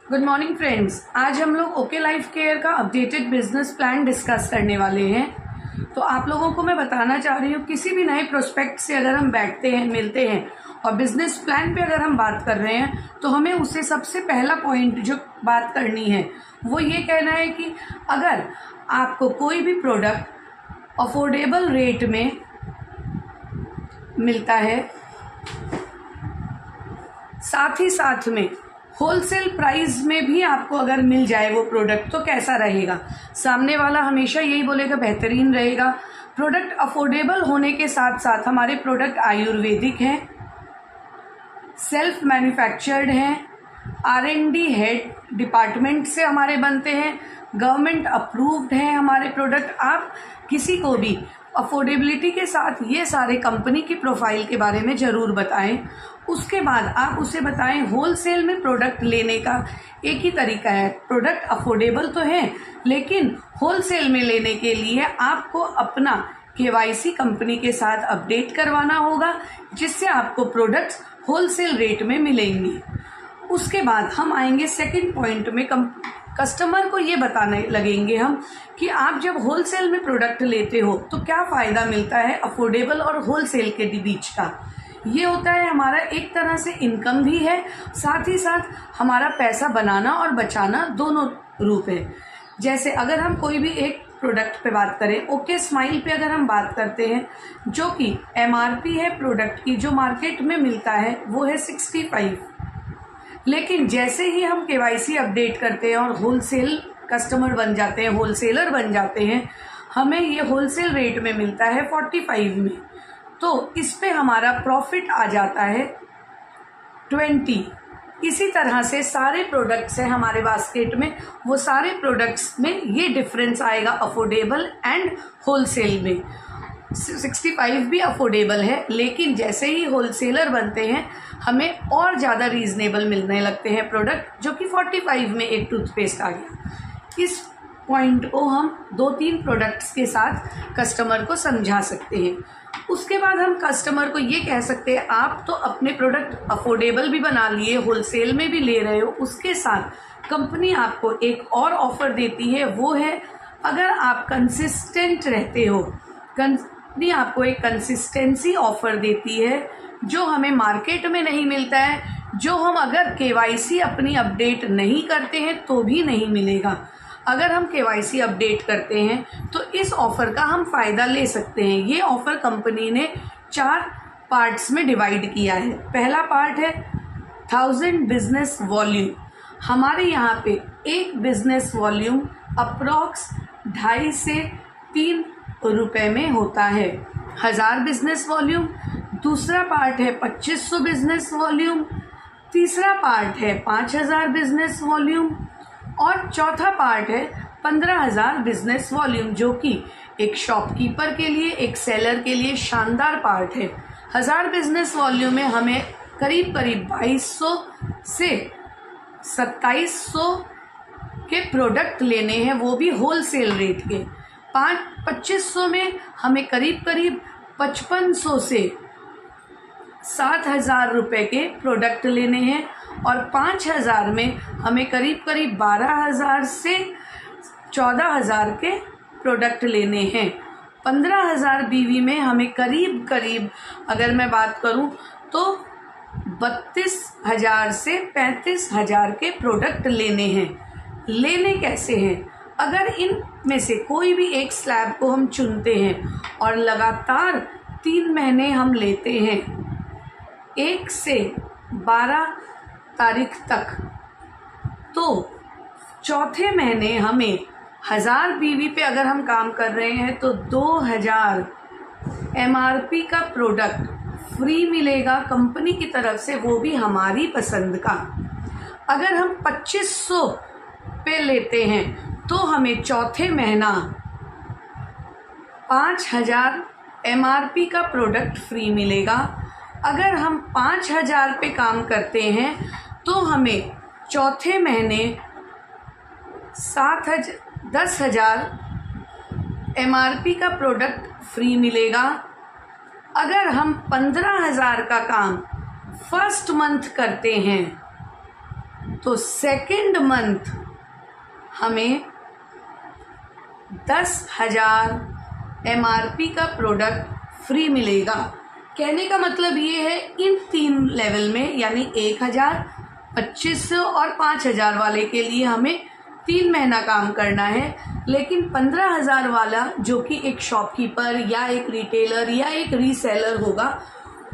Good morning friends. आज हम लोग ओके लाइफ केयर का अपडेटेड बिजनेस प्लान डिस्कस करने वाले हैं। तो आप लोगों को मैं बताना चाह रही हूँ, किसी भी नए प्रोस्पेक्ट से अगर हम बैठते हैं, मिलते हैं और बिजनेस प्लान पे अगर हम बात कर रहे हैं तो हमें उससे सबसे पहला पॉइंट जो बात करनी है वो ये कहना है कि अगर आपको कोई भी प्रोडक्ट अफोर्डेबल रेट में मिलता है, साथ ही साथ में होलसेल प्राइस में भी आपको अगर मिल जाए वो प्रोडक्ट, तो कैसा रहेगा। सामने वाला हमेशा यही बोलेगा बेहतरीन रहेगा। प्रोडक्ट अफोर्डेबल होने के साथ साथ हमारे प्रोडक्ट आयुर्वेदिक हैं, सेल्फ मैन्युफैक्चर्ड हैं, R&D हेड डिपार्टमेंट से हमारे बनते हैं, गवर्नमेंट अप्रूव्ड हैं हमारे प्रोडक्ट। आप किसी को भी अफोर्डेबिलिटी के साथ ये सारे कंपनी की प्रोफाइल के बारे में ज़रूर बताएं। उसके बाद आप उसे बताएं होलसेल में प्रोडक्ट लेने का एक ही तरीका है। प्रोडक्ट अफोर्डेबल तो है, लेकिन होलसेल में लेने के लिए आपको अपना KYC कंपनी के साथ अपडेट करवाना होगा, जिससे आपको प्रोडक्ट्स होलसेल रेट में मिलेंगे। उसके बाद हम आएंगे सेकंड पॉइंट में, कस्टमर को ये बताने लगेंगे हम कि आप जब होलसेल में प्रोडक्ट लेते हो तो क्या फ़ायदा मिलता है अफोर्डेबल और होलसेल के बीच का। ये होता है हमारा एक तरह से इनकम भी है, साथ ही साथ हमारा पैसा बनाना और बचाना दोनों रूप है। जैसे अगर हम कोई भी एक प्रोडक्ट पे बात करें, ओके स्माइल पे अगर हम बात करते हैं, जो कि MRP है प्रोडक्ट की जो मार्केट में मिलता है वो है 65, लेकिन जैसे ही हम KYC अपडेट करते हैं और होलसेल कस्टमर बन जाते हैं, होलसेलर बन जाते हैं, हमें ये होलसेल रेट में मिलता है 45 में। तो इस पे हमारा प्रॉफिट आ जाता है 20। इसी तरह से सारे प्रोडक्ट्स हैं हमारे बास्केट में, वो सारे प्रोडक्ट्स में ये डिफरेंस आएगा अफोर्डेबल एंड होलसेल में। 65 भी अफोर्डेबल है, लेकिन जैसे ही होलसेलर बनते हैं हमें और ज़्यादा रीज़नेबल मिलने लगते हैं प्रोडक्ट, जो कि 45 में एक टूथपेस्ट आ गया। इस पॉइंट को हम 2-3 प्रोडक्ट्स के साथ कस्टमर को समझा सकते हैं। उसके बाद हम कस्टमर को ये कह सकते हैं, आप तो अपने प्रोडक्ट अफोर्डेबल भी बना लिए, होलसेल में भी ले रहे हो, उसके साथ कंपनी आपको एक और ऑफ़र देती है, वो है अगर आप कंसिस्टेंट रहते हो, कंपनी आपको एक कंसिस्टेंसी ऑफ़र देती है जो हमें मार्केट में नहीं मिलता है, जो हम अगर KYC अपनी अपडेट नहीं करते हैं तो भी नहीं मिलेगा। अगर हम KYC अपडेट करते हैं तो इस ऑफ़र का हम फ़ायदा ले सकते हैं। ये ऑफ़र कंपनी ने 4 पार्ट्स में डिवाइड किया है। पहला पार्ट है 1000 बिजनेस वॉल्यूम। हमारे यहाँ पे एक बिजनेस वॉल्यूम अप्रॉक्स 2.5 से 3 रुपए में होता है, 1000 बिजनेस वॉल्यूम। दूसरा पार्ट है 2500 बिजनेस वॉल्यूम, तीसरा पार्ट है 5000 बिजनेस वॉल्यूम और चौथा पार्ट है 15,000 बिजनेस वॉल्यूम, जो कि एक शॉपकीपर के लिए, एक सेलर के लिए शानदार पार्ट है। 1000 बिजनेस वॉल्यूम में हमें करीब 2200 से 2700 के प्रोडक्ट लेने हैं, वो भी होलसेल रेट के। 2500 में हमें करीब 5500 से 7,000 रुपये के प्रोडक्ट लेने हैं और 5,000 में हमें करीब 12,000 से 14,000 के प्रोडक्ट लेने हैं। 15,000 BV में हमें करीब अगर मैं बात करूं तो 32,000 से 35,000 के प्रोडक्ट लेने हैं। लेने कैसे हैं? अगर इन में से कोई भी एक स्लैब को हम चुनते हैं और लगातार 3 महीने हम लेते हैं, 1 से 12 तारीख तक, तो चौथे महीने हमें 1000 BV पे अगर हम काम कर रहे हैं तो 2000 MRP का प्रोडक्ट फ्री मिलेगा कंपनी की तरफ से, वो भी हमारी पसंद का। अगर हम 2500 पे लेते हैं तो हमें चौथे महीना 5000 MRP का प्रोडक्ट फ्री मिलेगा। अगर हम 5000 पे काम करते हैं तो हमें चौथे महीने 10,000 MRP का प्रोडक्ट फ्री मिलेगा। अगर हम 15,000 का काम फर्स्ट मंथ करते हैं तो सेकेंड मंथ हमें 10,000 MRP का प्रोडक्ट फ्री मिलेगा। कहने का मतलब ये है इन 3 लेवल में, यानी 1,000, 2,500 और 5,000 वाले के लिए हमें 3 महीना काम करना है। लेकिन 15,000 वाला जो कि एक शॉपकीपर या एक रिटेलर या एक रीसेलर होगा,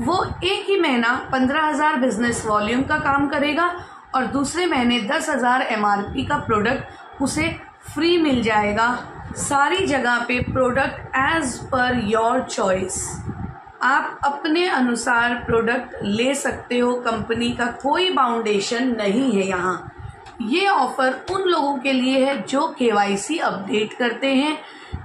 वो एक ही महीना 15,000 बिजनेस वॉल्यूम का काम करेगा और दूसरे महीने 10,000 MRP का प्रोडक्ट उसे फ्री मिल जाएगा। सारी जगह पे product as per your choice, आप अपने अनुसार प्रोडक्ट ले सकते हो। कंपनी का कोई बाउंडेशन नहीं है यहाँ। ये ऑफ़र उन लोगों के लिए है जो KYC अपडेट करते हैं,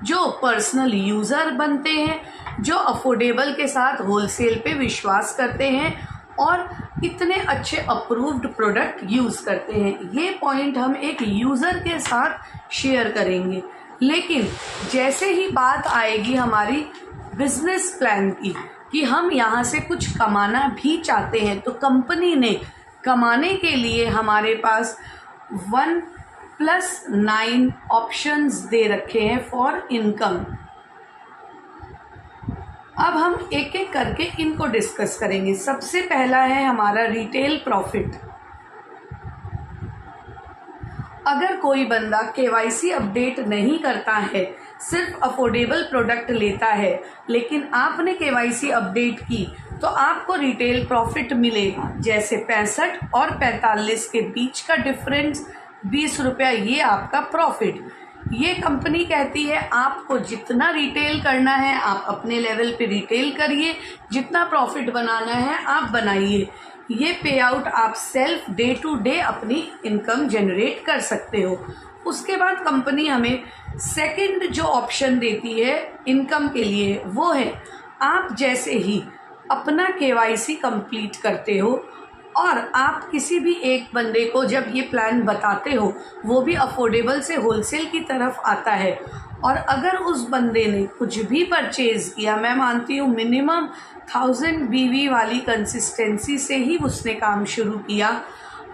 जो पर्सनल यूज़र बनते हैं, जो अफोर्डेबल के साथ होलसेल पे विश्वास करते हैं और इतने अच्छे अप्रूव्ड प्रोडक्ट यूज़ करते हैं। ये पॉइंट हम एक यूज़र के साथ शेयर करेंगे। लेकिन जैसे ही बात आएगी हमारी बिजनेस प्लान की कि हम यहाँ से कुछ कमाना भी चाहते हैं, तो कंपनी ने कमाने के लिए हमारे पास 1+9 ऑप्शंस दे रखे हैं फॉर इनकम। अब हम एक एक करके इनको डिस्कस करेंगे। सबसे पहला है हमारा रिटेल प्रॉफिट। अगर कोई बंदा KYC अपडेट नहीं करता है, सिर्फ अफोर्डेबल प्रोडक्ट लेता है, लेकिन आपने KYC अपडेट की, तो आपको रिटेल प्रॉफिट मिलेगा। जैसे 65 और 45 के बीच का डिफरेंस 20 रुपया, ये आपका प्रॉफिट। ये कंपनी कहती है आपको जितना रिटेल करना है आप अपने लेवल पे रिटेल करिए, जितना प्रॉफिट बनाना है आप बनाइए। ये पे आउट आप सेल्फ डे टू डे अपनी इनकम जनरेट कर सकते हो। उसके बाद कंपनी हमें सेकंड जो ऑप्शन देती है इनकम के लिए, वो है आप जैसे ही अपना KYC कंप्लीट करते हो और आप किसी भी एक बंदे को जब ये प्लान बताते हो, वो भी अफोर्डेबल से होलसेल की तरफ आता है, और अगर उस बंदे ने कुछ भी परचेज़ किया, मैं मानती हूँ मिनिमम 1000 BV वाली कंसिस्टेंसी से ही उसने काम शुरू किया,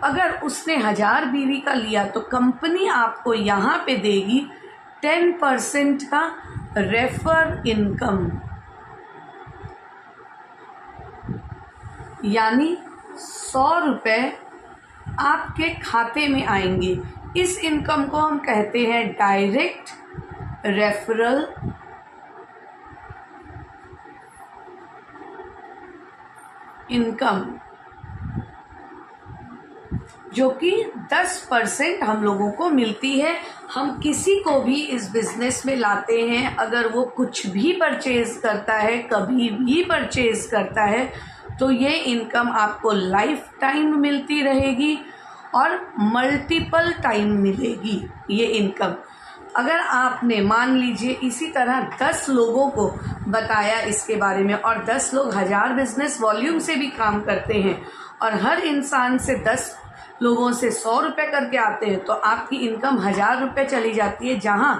अगर उसने 1000 BV का लिया तो कंपनी आपको यहाँ पे देगी 10% का रेफर इनकम, यानी 100 रुपये आपके खाते में आएंगे। इस इनकम को हम कहते हैं डायरेक्ट रेफरल इनकम, जो कि 10% हम लोगों को मिलती है। हम किसी को भी इस बिज़नेस में लाते हैं, अगर वो कुछ भी परचेज़ करता है, कभी भी परचेज़ करता है, तो ये इनकम आपको लाइफ टाइम मिलती रहेगी और मल्टीपल टाइम मिलेगी ये इनकम। अगर आपने मान लीजिए इसी तरह 10 लोगों को बताया इसके बारे में, और 10 लोग 1000 बिजनेस वॉल्यूम से भी काम करते हैं और हर इंसान से 10 लोगों से 100 रुपये करके आते हैं, तो आपकी इनकम 1000 रुपये चली जाती है, जहां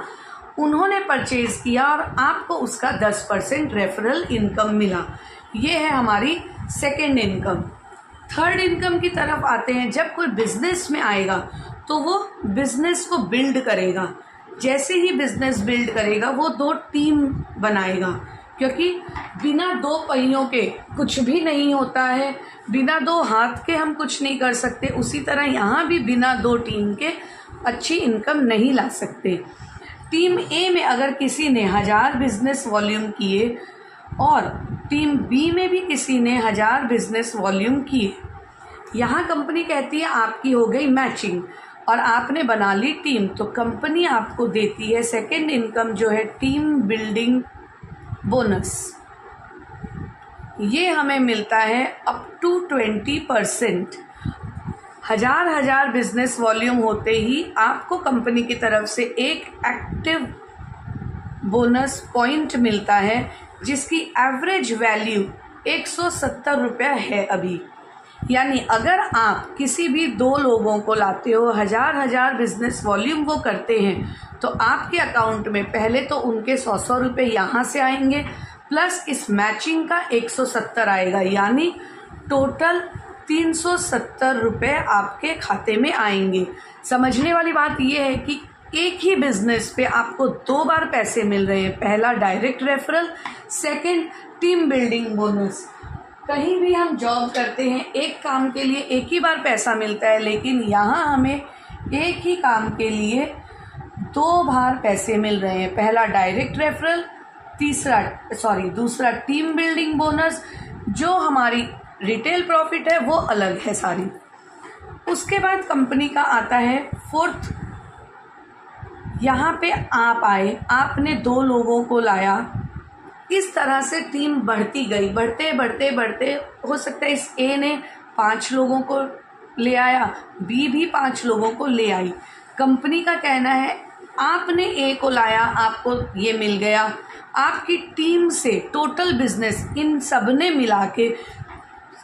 उन्होंने परचेज़ किया और आपको उसका 10% रेफरल इनकम मिला। ये है हमारी सेकेंड इनकम। थर्ड इनकम की तरफ आते हैं। जब कोई बिजनेस में आएगा तो वो बिजनेस को बिल्ड करेगा। जैसे ही बिजनेस बिल्ड करेगा वो 2 टीम बनाएगा, क्योंकि बिना 2 पहियों के कुछ भी नहीं होता है, बिना 2 हाथ के हम कुछ नहीं कर सकते। उसी तरह यहाँ भी बिना 2 टीम के अच्छी इनकम नहीं ला सकते। टीम ए में अगर किसी ने 1000 बिजनेस वॉल्यूम किए और टीम बी में भी किसी ने 1000 बिजनेस वॉल्यूम किए, यहाँ कंपनी कहती है आपकी हो गई मैचिंग और आपने बना ली टीम, तो कंपनी आपको देती है सेकेंड इनकम जो है टीम बिल्डिंग बोनस। ये हमें मिलता है अप टू 20%। 1000 बिजनेस वॉल्यूम होते ही आपको कंपनी की तरफ से एक एक्टिव बोनस पॉइंट मिलता है, जिसकी एवरेज वैल्यू 170 रुपये है अभी। यानी अगर आप किसी भी 2 लोगों को लाते हो, 1000 बिजनेस वॉल्यूम वो करते हैं, तो आपके अकाउंट में पहले तो उनके 100 रुपये यहाँ से आएंगे, प्लस इस मैचिंग का 170 आएगा, यानी टोटल 370 रुपये आपके खाते में आएंगे। समझने वाली बात यह है कि एक ही बिजनेस पे आपको 2 बार पैसे मिल रहे हैं। पहला direct referral, second team building bonus. कहीं भी हम जॉब करते हैं एक काम के लिए एक ही बार पैसा मिलता है, लेकिन यहाँ हमें एक ही काम के लिए 2 बार पैसे मिल रहे हैं। पहला डायरेक्ट रेफरल, दूसरा टीम बिल्डिंग बोनस। जो हमारी रिटेल प्रॉफिट है वो अलग है सारी। उसके बाद कंपनी का आता है फोर्थ। यहाँ पे आप आए, आपने 2 लोगों को लाया, इस तरह से टीम बढ़ती गई। बढ़ते हो सकता है इस ए ने 5 लोगों को ले आया, बी भी 5 लोगों को ले आई। कंपनी का कहना है आपने ए को लाया, आपको ये मिल गया। आपकी टीम से टोटल बिजनेस इन सब ने मिला के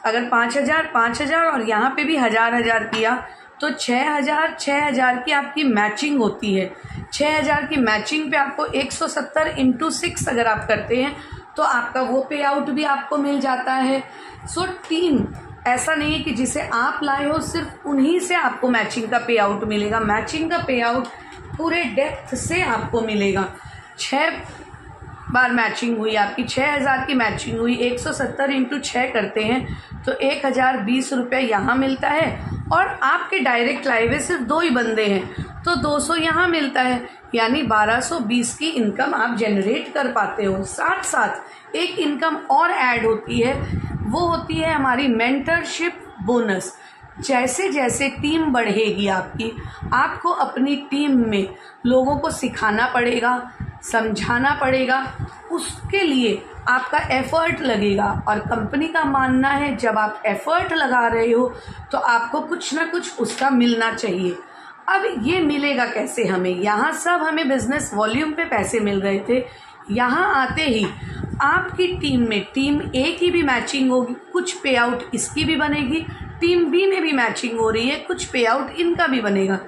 अगर 5,000 और यहाँ पे भी 1,000 किया तो 6,000 की आपकी मैचिंग होती है। 6,000 की मैचिंग पे आपको 170 इंटू 6 अगर आप करते हैं तो आपका वो पे आउट भी आपको मिल जाता है। सो टीम ऐसा नहीं है कि जिसे आप लाए हो सिर्फ उन्हीं से आपको मैचिंग का पे आउट मिलेगा। मैचिंग का पे आउट पूरे डेप्थ से आपको मिलेगा। 6 बार मैचिंग हुई आपकी, 6,000 की मैचिंग हुई, 170 इंटू 6 करते हैं तो 1,020 रुपये यहाँ मिलता है। और आपके डायरेक्ट लाए हुए सिर्फ 2 ही बंदे हैं तो 200 यहाँ मिलता है, यानी 1220 की इनकम आप जनरेट कर पाते हो। साथ साथ एक इनकम और ऐड होती है, वो होती है हमारी मेंटरशिप बोनस। जैसे जैसे टीम बढ़ेगी आपकी, आपको अपनी टीम में लोगों को सिखाना पड़ेगा, समझाना पड़ेगा, उसके लिए आपका एफर्ट लगेगा। और कंपनी का मानना है जब आप एफर्ट लगा रहे हो तो आपको कुछ ना कुछ उसका मिलना चाहिए। अब ये मिलेगा कैसे हमें? यहाँ सब हमें बिजनेस वॉल्यूम पे पैसे मिल रहे थे, यहाँ आते ही आपकी टीम में टीम ए की भी मैचिंग होगी, कुछ पे आउट इसकी भी बनेगी, टीम बी में भी मैचिंग हो रही है, कुछ पे आउट इनका भी बनेगा।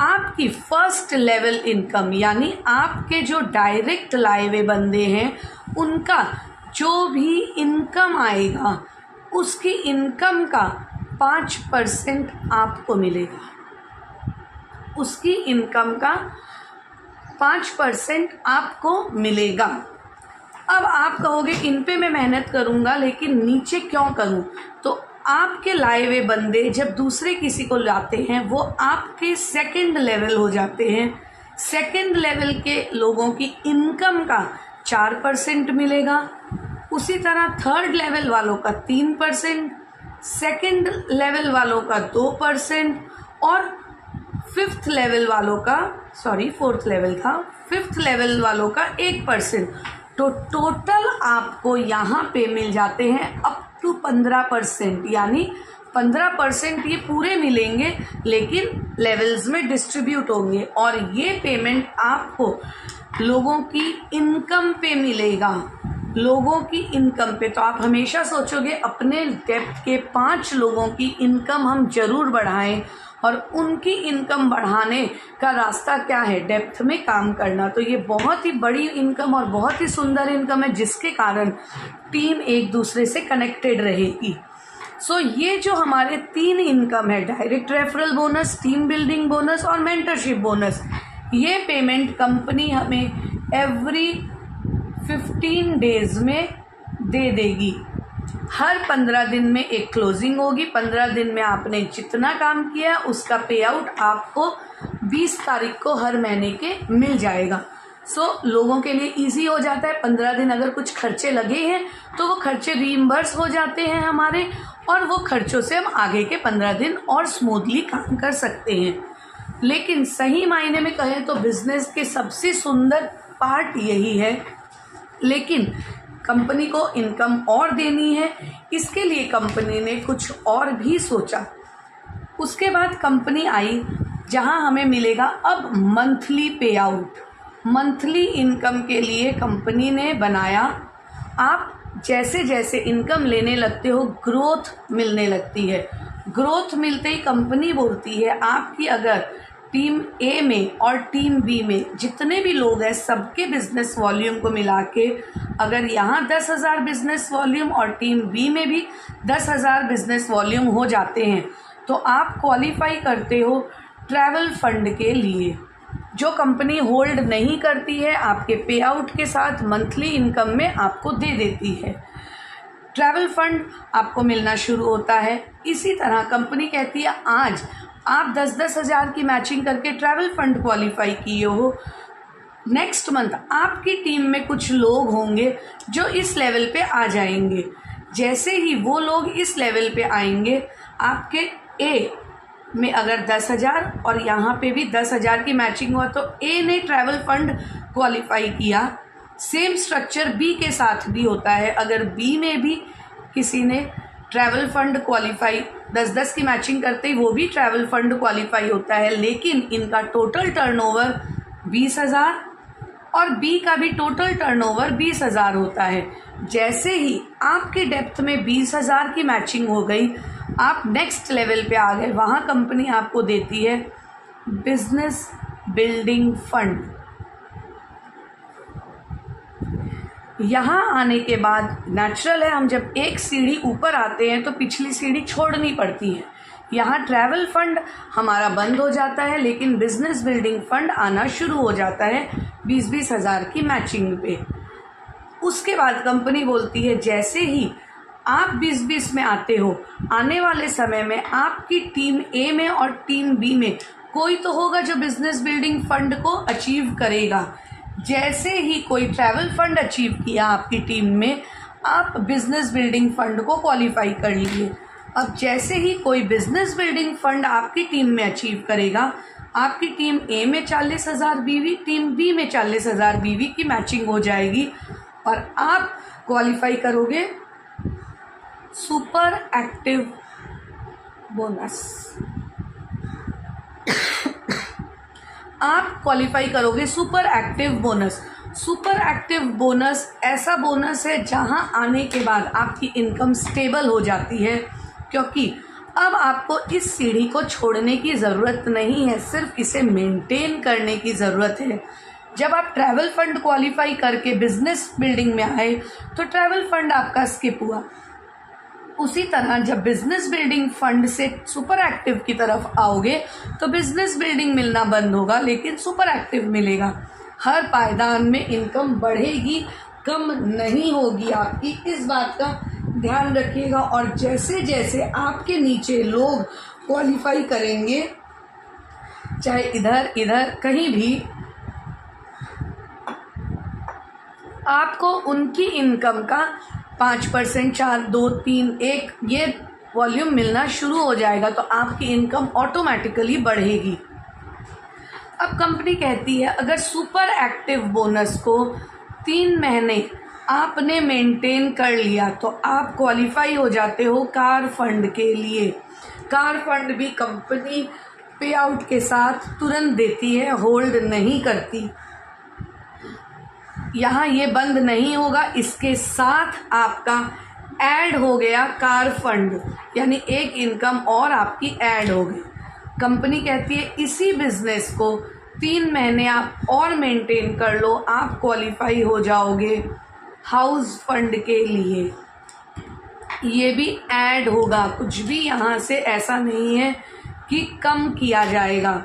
आपकी फर्स्ट लेवल इनकम यानी आपके जो डायरेक्ट लाए हुए बंदे हैं उनका जो भी इनकम आएगा उसकी इनकम का 5% आपको मिलेगा। उसकी इनकम का 5% आपको मिलेगा। अब आप कहोगे इन पे मैं मेहनत करूँगा लेकिन नीचे क्यों करूँ? तो आपके लाए हुए बंदे जब दूसरे किसी को लाते हैं वो आपके सेकंड लेवल हो जाते हैं। सेकंड लेवल के लोगों की इनकम का 4% मिलेगा। उसी तरह थर्ड लेवल वालों का 3%, सेकंड लेवल वालों का 2% और फोर्थ लेवल वालों का 1%। तो टोटल आपको यहाँ पे मिल जाते हैं अप टू 15%, यानी 15% ये पूरे मिलेंगे लेकिन लेवल्स में डिस्ट्रीब्यूट होंगे। और ये पेमेंट आपको लोगों की इनकम पे मिलेगा, लोगों की इनकम पे। तो आप हमेशा सोचोगे अपने डेप्थ के 5 लोगों की इनकम हम जरूर बढ़ाएं, और उनकी इनकम बढ़ाने का रास्ता क्या है? डेप्थ में काम करना। तो ये बहुत ही बड़ी इनकम और बहुत ही सुंदर इनकम है जिसके कारण टीम एक दूसरे से कनेक्टेड रहेगी। सो ये जो हमारे 3 इनकम है, direct referral bonus, team building bonus और मेंटरशिप बोनस, ये पेमेंट कंपनी हमें एवरी 15 डेज में दे देगी। हर 15 दिन में एक क्लोजिंग होगी। 15 दिन में आपने जितना काम किया उसका पे आउट आपको 20 तारीख को हर महीने के मिल जाएगा। सो लोगों के लिए इजी हो जाता है। 15 दिन अगर कुछ खर्चे लगे हैं तो वो खर्चे रीइम्बर्स हो जाते हैं हमारे, और वो खर्चों से हम आगे के 15 दिन और स्मूथली काम कर सकते हैं। लेकिन सही मायने में कहें तो बिजनेस के सबसे सुंदर पार्ट यही है, लेकिन कंपनी को इनकम और देनी है, इसके लिए कंपनी ने कुछ और भी सोचा। उसके बाद कंपनी आई जहां हमें मिलेगा अब मंथली पे आउट। मंथली इनकम के लिए कंपनी ने बनाया, आप जैसे जैसे इनकम लेने लगते हो ग्रोथ मिलने लगती है। ग्रोथ मिलते ही कंपनी बोलती है आपकी अगर टीम ए में और टीम बी में जितने भी लोग हैं सबके बिजनेस वॉल्यूम को मिला के अगर यहाँ 10,000 बिजनेस वॉल्यूम और टीम बी में भी 10,000 बिजनेस वॉल्यूम हो जाते हैं तो आप क्वालिफाई करते हो ट्रैवल फंड के लिए, जो कंपनी होल्ड नहीं करती है, आपके पे आउट के साथ मंथली इनकम में आपको दे देती है। ट्रैवल फंड आपको मिलना शुरू होता है। इसी तरह कंपनी कहती है आज आप 10-10 हज़ार की मैचिंग करके ट्रैवल फंड क्वालिफाई किए हो, नेक्स्ट मंथ आपकी टीम में कुछ लोग होंगे जो इस लेवल पे आ जाएंगे। जैसे ही वो लोग इस लेवल पे आएंगे, आपके ए में अगर 10,000 और यहाँ पे भी 10,000 की मैचिंग हुआ तो ए ने ट्रैवल फंड क्वालिफाई किया। सेम स्ट्रक्चर बी के साथ भी होता है। अगर बी में भी किसी ने ट्रैवल फंड क्वालिफाई 10-10 की मैचिंग करते ही वो भी ट्रैवल फंड क्वालिफाई होता है, लेकिन इनका टोटल टर्नओवर 20,000 और बी का भी टोटल टर्नओवर 20,000 होता है। जैसे ही आपके डेप्थ में 20,000 की मैचिंग हो गई, आप नेक्स्ट लेवल पे आ गए, वहाँ कंपनी आपको देती है बिजनेस बिल्डिंग फंड। यहाँ आने के बाद नेचुरल है, हम जब एक सीढ़ी ऊपर आते हैं तो पिछली सीढ़ी छोड़नी पड़ती है। यहाँ ट्रैवल फंड हमारा बंद हो जाता है, लेकिन बिजनेस बिल्डिंग फंड आना शुरू हो जाता है 20-20 हज़ार की मैचिंग पे। उसके बाद कंपनी बोलती है जैसे ही आप 20-20 में आते हो, आने वाले समय में आपकी टीम ए में और टीम बी में कोई तो होगा जो बिजनेस बिल्डिंग फंड को अचीव करेगा। जैसे ही कोई ट्रैवल फंड अचीव किया आपकी टीम में, आप बिजनेस बिल्डिंग फंड को क्वालिफाई कर लीजिए। अब जैसे ही कोई बिजनेस बिल्डिंग फंड आपकी टीम में अचीव करेगा, आपकी टीम ए में 40,000 बीवी, टीम बी में 40,000 बीवी की मैचिंग हो जाएगी और आप क्वालिफाई करोगे सुपर एक्टिव बोनस। आप क्वालिफाई करोगे super active bonus. Super active bonus ऐसा बोनस है जहां आने के बाद आपकी इनकम स्टेबल हो जाती है, क्योंकि अब आपको इस सीढ़ी को छोड़ने की ज़रूरत नहीं है, सिर्फ इसे मेंटेन करने की ज़रूरत है। जब आप ट्रैवल फंड क्वालिफाई करके बिजनेस बिल्डिंग में आए तो ट्रैवल फंड आपका स्किप हुआ। उसी तरह जब बिजनेस बिल्डिंग फंड से सुपर एक्टिव की तरफ आओगे तो बिजनेस बिल्डिंग मिलना बंद होगा, लेकिन सुपर एक्टिव मिलेगा। हर पायदान में इनकम बढ़ेगी, कम नहीं होगी आपकी, इस बात का ध्यान रखिएगा। और जैसे जैसे आपके नीचे लोग क्वालिफाई करेंगे, चाहे इधर इधर कहीं भी, आपको उनकी इनकम का 5%, 4, 2, 3, 1 ये वॉल्यूम मिलना शुरू हो जाएगा, तो आपकी इनकम ऑटोमेटिकली बढ़ेगी। अब कंपनी कहती है अगर सुपर एक्टिव बोनस को 3 महीने आपने मेंटेन कर लिया तो आप क्वालिफाई हो जाते हो कार फंड के लिए। कार फंड भी कंपनी पे आउट के साथ तुरंत देती है, होल्ड नहीं करती। यहाँ ये बंद नहीं होगा, इसके साथ आपका ऐड हो गया कार फंड, यानी एक इनकम और आपकी ऐड हो गई। कंपनी कहती है इसी बिजनेस को 3 महीने आप और मेंटेन कर लो, आप क्वालिफाई हो जाओगे हाउस फंड के लिए। ये भी ऐड होगा, कुछ भी यहाँ से ऐसा नहीं है कि कम किया जाएगा।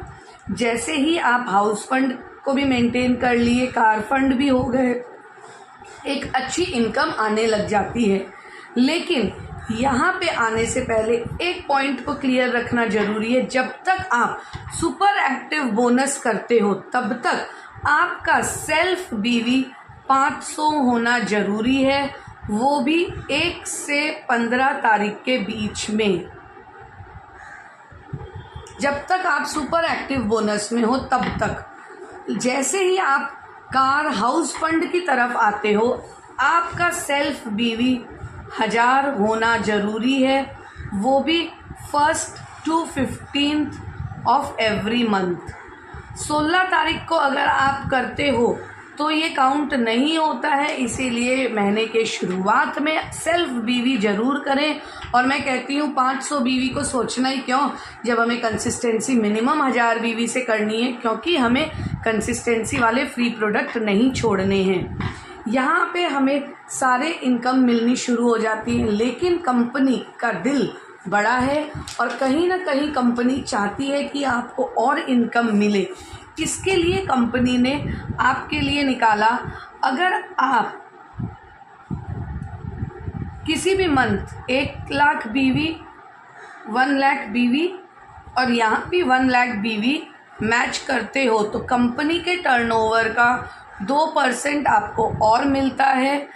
जैसे ही आप हाउस फंड को भी मेंटेन कर लिए, कार फंड भी हो गए, एक अच्छी इनकम आने लग जाती है। लेकिन यहाँ पे आने से पहले एक पॉइंट को क्लियर रखना जरूरी है, जब तक आप सुपर एक्टिव बोनस करते हो तब तक आपका सेल्फ बीवी 500 होना जरूरी है, वो भी 1 से 15 तारीख के बीच में। जब तक आप सुपर एक्टिव बोनस में हो तब तक। जैसे ही आप कार हाउस फंड की तरफ आते हो, आपका सेल्फ बीवी 1000 होना जरूरी है, वो भी 1st to 15th of every month. 16 तारीख को अगर आप करते हो तो ये काउंट नहीं होता है। इसीलिए महीने के शुरुआत में सेल्फ बीवी ज़रूर करें। और मैं कहती हूँ 500 बीवी को सोचना ही क्यों, जब हमें कंसिस्टेंसी मिनिमम 1000 बीवी से करनी है, क्योंकि हमें कंसिस्टेंसी वाले फ्री प्रोडक्ट नहीं छोड़ने हैं। यहाँ पे हमें सारे इनकम मिलनी शुरू हो जाती है, लेकिन कंपनी का दिल बड़ा है और कहीं ना कहीं कंपनी चाहती है कि आपको और इनकम मिले। इसके लिए कंपनी ने आपके लिए निकाला, अगर आप किसी भी मंथ 1 लाख बीवी, 1 लाख बीवी और यहाँ भी 1 लाख बीवी मैच करते हो तो कंपनी के टर्नओवर का 2% आपको और मिलता है।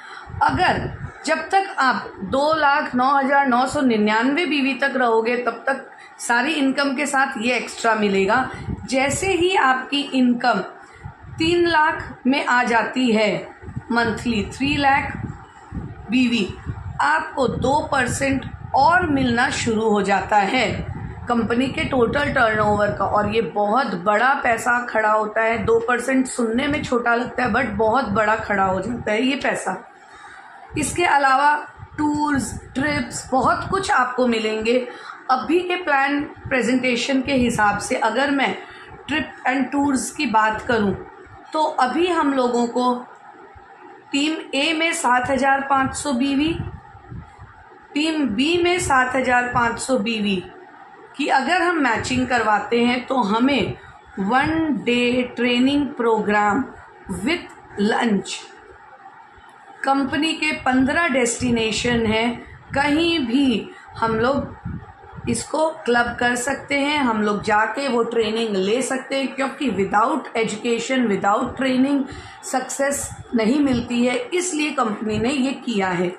अगर जब तक आप 2,09,999 बीवी तक रहोगे तब तक सारी इनकम के साथ ये एक्स्ट्रा मिलेगा। जैसे ही आपकी इनकम 3 लाख में आ जाती है मंथली, 3 लाख बीवी, आपको 2% और मिलना शुरू हो जाता है कंपनी के टोटल टर्नओवर का। और ये बहुत बड़ा पैसा खड़ा होता है। 2% सुनने में छोटा लगता है, बट बहुत बड़ा खड़ा हो जाता है ये पैसा। इसके अलावा टूर्स, ट्रिप्स, बहुत कुछ आपको मिलेंगे। अभी के प्लान प्रेजेंटेशन के हिसाब से अगर मैं ट्रिप एंड टूर्स की बात करूं तो अभी हम लोगों को टीम ए में 7,500 बीवी, टीम बी में 7,500 बीवी की अगर हम मैचिंग करवाते हैं तो हमें 1 day training programme with lunch, company के 15 डेस्टिनेशन हैं, कहीं भी हम लोग इसको क्लब कर सकते हैं, हम लोग जाके वो ट्रेनिंग ले सकते हैं, क्योंकि without education, without training success नहीं मिलती है। इसलिए कंपनी ने ये किया है।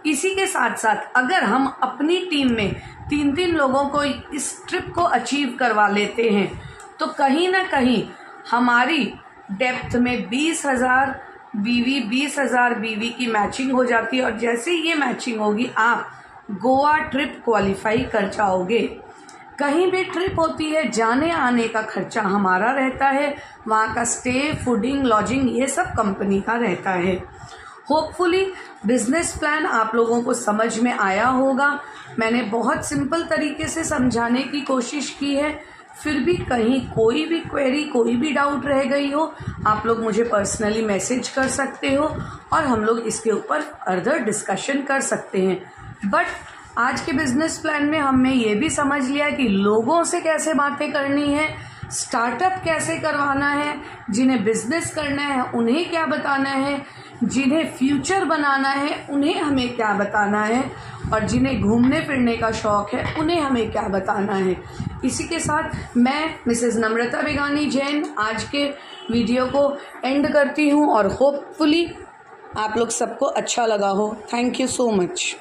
इसी के साथ साथ अगर हम अपनी टीम में 3-3 लोगों को इस ट्रिप को अचीव करवा लेते हैं तो कहीं ना कहीं हमारी डेप्थ में 20,000 बीवी की मैचिंग हो जाती है। और जैसे ये मैचिंग होगी आप गोवा ट्रिप क्वालिफाई कर जाओगे। कहीं भी ट्रिप होती है, जाने आने का खर्चा हमारा रहता है, वहाँ का स्टे, फूडिंग, लॉजिंग, ये सब कंपनी का रहता है। होपफुली बिजनेस प्लान आप लोगों को समझ में आया होगा। मैंने बहुत सिंपल तरीके से समझाने की कोशिश की है। फिर भी कहीं कोई भी क्वेरी, कोई भी डाउट रह गई हो, आप लोग मुझे पर्सनली मैसेज कर सकते हो और हम लोग इसके ऊपर फर्दर डिस्कशन कर सकते हैं। बट आज के बिजनेस प्लान में हमने ये भी समझ लिया कि लोगों से कैसे बातें करनी है, स्टार्टअप कैसे करवाना है, जिन्हें बिजनेस करना है उन्हें क्या बताना है, जिन्हें फ्यूचर बनाना है उन्हें हमें क्या बताना है, और जिन्हें घूमने फिरने का शौक़ है उन्हें हमें क्या बताना है। इसी के साथ मैं मिसेज़ नम्रता बेगानी जैन आज के वीडियो को एंड करती हूँ और होपफुली आप लोग सबको अच्छा लगा हो। Thank you so much.